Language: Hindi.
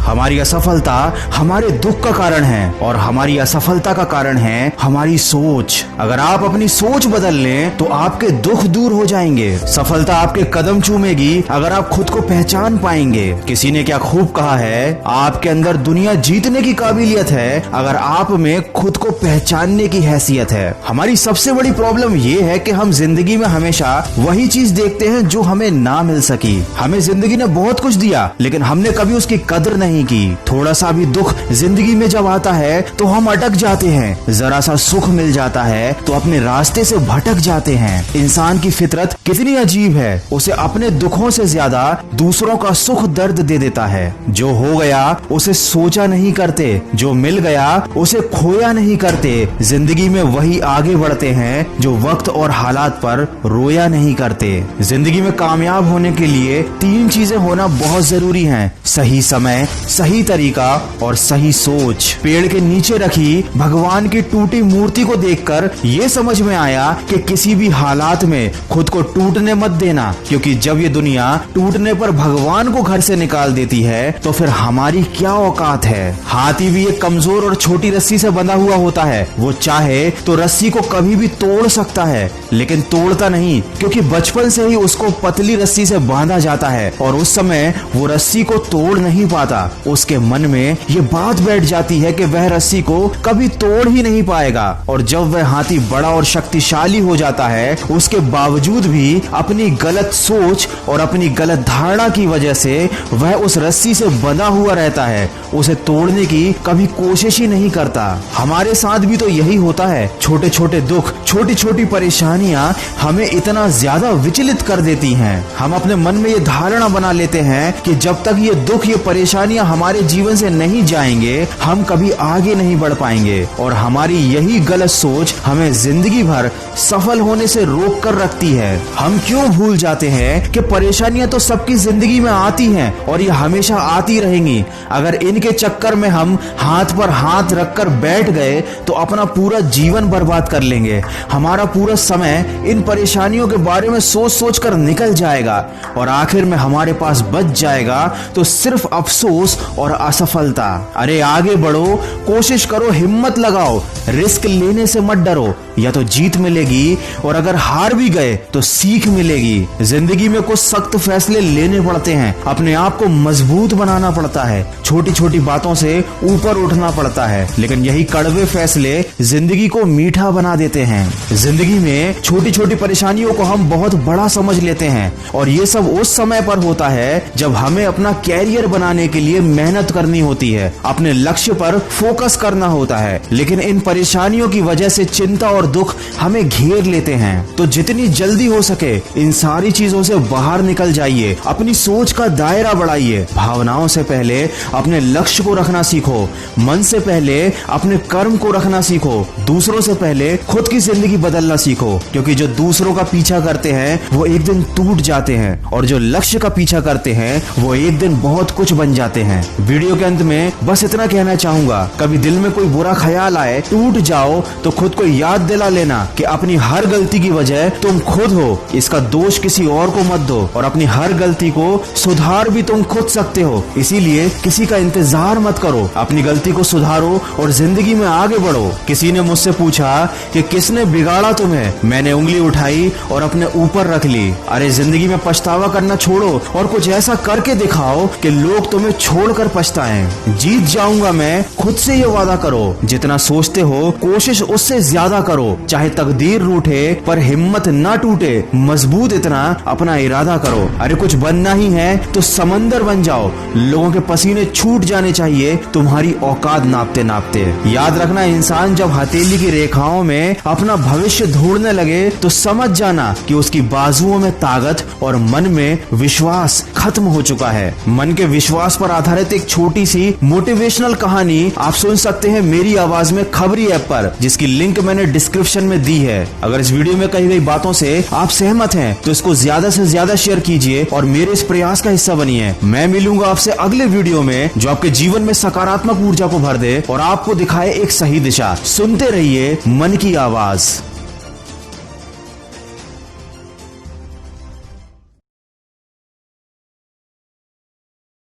हमारी असफलता हमारे दुख का कारण है और हमारी असफलता का कारण है हमारी सोच। अगर आप अपनी सोच बदल लें तो आपके दुख दूर हो जाएंगे। सफलता आपके कदम चूमेगी अगर आप खुद को पहचान पाएंगे। किसी ने क्या खूब कहा है, आपके अंदर दुनिया जीतने की काबिलियत है अगर आप में खुद को पहचानने की हैसियत है। हमारी सबसे बड़ी प्रॉब्लम ये है कि हम जिंदगी में हमेशा वही चीज देखते हैं जो हमें ना मिल सकी। हमें जिंदगी ने बहुत कुछ दिया लेकिन हमने कभी उसकी कदर नहीं की। थोड़ा सा भी दुख जिंदगी में जब आता है तो हम अटक जाते हैं। जरा सा सुख मिल जाता है तो अपने रास्ते से भटक जाते हैं। इंसान की फितरत कितनी अजीब है, उसे अपने दुखों से ज्यादा दूसरों का सुख दर्द दे देता है। जो हो गया उसे सोचा नहीं करते, जो मिल गया उसे खोया नहीं करते। जिंदगी में वही आगे बढ़ते हैं जो वक्त और हालात पर रोया नहीं करते। जिंदगी में कामयाब होने के लिए 3 चीजें होना बहुत जरूरी हैं: सही समय, सही तरीका और सही सोच। पेड़ के नीचे रखी भगवान की टूटी मूर्ति को देखकर ये समझ में आया कि किसी भी हालात में खुद को टूटने मत देना, क्योंकि जब ये दुनिया टूटने पर भगवान को घर से निकाल देती है तो फिर हमारी क्या औकात है। हाथी भी एक कमजोर और छोटी रस्सी से बंधा हुआ होता है। वो चाहे तो रस्सी को कभी भी तोड़ सकता है लेकिन तोड़ता नहीं, क्योंकि बचपन से ही उसको पतली रस्सी से बांधा जाता है और उस समय वो रस्सी को तोड़ नहीं पाता। उसके मन में ये बात बैठ जाती है कि वह रस्सी को कभी तोड़ ही नहीं पाएगा। और जब वह हाथी बड़ा और शक्तिशाली हो जाता है उसके बावजूद भी अपनी गलत सोच और अपनी गलत धारणा की वजह से वह उस रस्सी से बंधा हुआ रहता है। उसे तोड़ने की कभी कोशिश ही नहीं करता। हमारे साथ भी तो यही होता है। छोटे छोटे दुख, छोटी छोटी परेशानियां हमें इतना ज्यादा विचलित कर देती हैं। हम अपने मन में ये धारणा बना लेते हैं कि जब तक ये दुख, ये परेशानियां हमारे जीवन से नहीं जाएंगे हम कभी आगे नहीं बढ़ पाएंगे। और हमारी यही गलत सोच हमें जिंदगी भर सफल होने से रोक कर रखती है। हम क्यों भूल जाते हैं कि परेशानियां तो सबकी जिंदगी में आती हैं और ये हमेशा आती रहेंगी। अगर इनके चक्कर में हम हाथ पर हाथ रखकर बैठ गए तो अपना पूरा जीवन बर्बाद कर लेंगे। हमारा पूरा समय इन परेशानियों के बारे में सोच सोच कर निकल जाएगा और आखिर में हमारे पास बच जाएगा तो सिर्फ अफसोस और असफलता। अरे आगे बढ़ो, कोशिश करो, हिम्मत लगाओ, रिस्क लेने से मत डरो। या तो जीत मिलेगी और अगर हार भी गए तो सीख मिलेगी। जिंदगी में कुछ सख्त फैसले लेने पड़ते हैं, अपने आप को मजबूत बनाना पड़ता है, छोटी छोटी बातों से ऊपर उठना पड़ता है, लेकिन यही कड़वे फैसले जिंदगी को मीठा बना देते हैं। जिंदगी में छोटी छोटी परेशानियों को हम बहुत बड़ा समझ लेते हैं और ये सब उस समय पर होता है जब हमें अपना कैरियर बनाने के लिए मेहनत करनी होती है, अपने लक्ष्य पर फोकस करना होता है। लेकिन इन परेशानियों की वजह से चिंता और दुख हमें घेर लेते हैं। तो जितनी जल्दी हो सके इन सारी चीजों से बाहर निकल जाइए, अपनी सोच का दायरा बढ़ाइए। भावनाओं से पहले अपने लक्ष्य को रखना सीखो, मन से पहले अपने कर्म को रखना सीखो, दूसरों से पहले खुद की जिंदगी बदलना सीखो, क्योंकि जो दूसरों का पीछा करते हैं वो एक दिन टूट जाते हैं और जो लक्ष्य का पीछा करते हैं वो एक दिन बहुत कुछ बन जाते हैं। वीडियो के अंत में बस इतना कहना चाहूंगा, कभी दिल में कोई बुरा ख्याल आए, टूट जाओ तो खुद को याद दिला लेना कि अपनी हर गलती की वजह तुम खुद हो। इसका दोष किसी और को मत दो और अपनी हर गलती को सुधार भी तुम खुद सकते हो। इसीलिए किसी का इंतजार मत करो, अपनी गलती को सुधारो और जिंदगी में आगे बढ़ो। किसी ने मुझसे पूछा कि किसने बिगाड़ा तुम्हें, मैंने उंगली उठाई और अपने ऊपर रख ली। अरे जिंदगी में पछतावा करना छोड़ो और कुछ ऐसा करके दिखाओ कि लोग तुम्हें छोड़कर पछताएं। जीत जाऊंगा मैं, खुद से ये वादा करो। जितना सोचते हो कोशिश उससे ज्यादा करो, चाहे तकदीर रूठे पर हिम्मत ना टूटे। मजबूत इतना अपना इरादा करो। अरे कुछ बनना ही है तो समंदर बन जाओ। लोगों के पसीने छूट जाने चाहिए तुम्हारी औकात नापते नापते। याद रखना, इंसान जब हथेली की रेखाओं में अपना भविष्य ढूंढने लगे तो समझ जाना कि उसकी बाजुओं में ताकत और मन में विश्वास खत्म हो चुका है। मन के विश्वास पर आधारित एक छोटी सी मोटिवेशनल कहानी आप सुन सकते हैं मेरी आवाज में खबरी ऐप पर, जिसकी लिंक मैंने डिस्क्रिप्शन में दी है। अगर इस वीडियो में कही गई बातों से आप सहमत हैं तो इसको ज्यादा से ज्यादा शेयर कीजिए और मेरे इस प्रयास का हिस्सा बनिए। मैं मिलूंगा आपसे अगले वीडियो में जो आपके जीवन में सकारात्मक ऊर्जा को भर दे और आपको दिखाए एक सही दिशा। सुनते रहिए मन की आवाज।